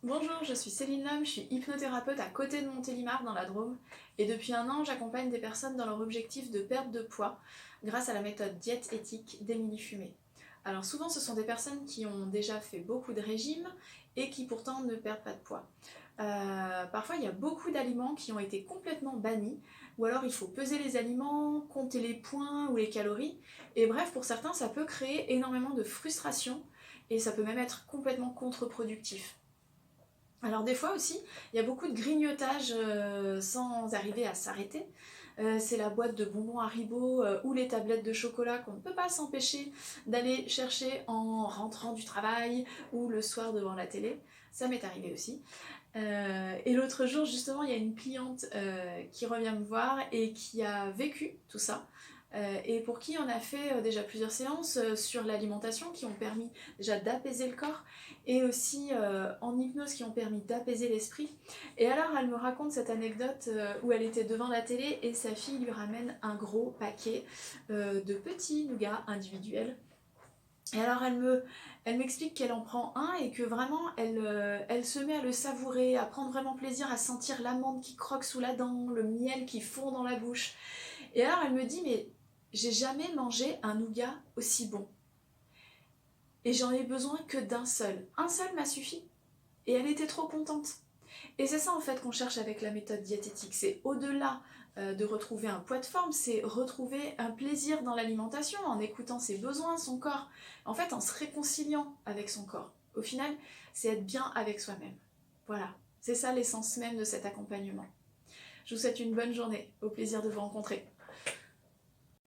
Bonjour, je suis Céline Lhomme, je suis hypnothérapeute à côté de Montélimar dans la Drôme et depuis un an j'accompagne des personnes dans leur objectif de perte de poids grâce à la méthode diète éthique d'Émilie Fumé. Alors souvent ce sont des personnes qui ont déjà fait beaucoup de régimes et qui pourtant ne perdent pas de poids. Parfois il y a beaucoup d'aliments qui ont été complètement bannis ou alors il faut peser les aliments, compter les points ou les calories et bref pour certains ça peut créer énormément de frustration et ça peut même être complètement contre-productif. Alors des fois aussi, il y a beaucoup de grignotage sans arriver à s'arrêter. C'est la boîte de bonbons Haribo ou les tablettes de chocolat qu'on ne peut pas s'empêcher d'aller chercher en rentrant du travail ou le soir devant la télé. Ça m'est arrivé aussi. Et l'autre jour, justement, il y a une cliente qui revient me voir et qui a vécu tout ça. Et pour qui on a fait déjà plusieurs séances sur l'alimentation qui ont permis déjà d'apaiser le corps et aussi en hypnose qui ont permis d'apaiser l'esprit. Et alors elle me raconte cette anecdote où elle était devant la télé et sa fille lui ramène un gros paquet de petits nougats individuels. Et alors elle m'explique qu'elle en prend un et que vraiment elle se met à le savourer, à prendre vraiment plaisir à sentir l'amande qui croque sous la dent, le miel qui fond dans la bouche. Et alors elle me dit mais j'ai jamais mangé un nougat aussi bon. Et j'en ai besoin que d'un seul. Un seul m'a suffi. Et elle était trop contente. Et c'est ça en fait qu'on cherche avec la méthode diététique. C'est au-delà de retrouver un poids de forme, c'est retrouver un plaisir dans l'alimentation en écoutant ses besoins, son corps. En fait, en se réconciliant avec son corps. Au final, c'est être bien avec soi-même. Voilà, c'est ça l'essence même de cet accompagnement. Je vous souhaite une bonne journée. Au plaisir de vous rencontrer.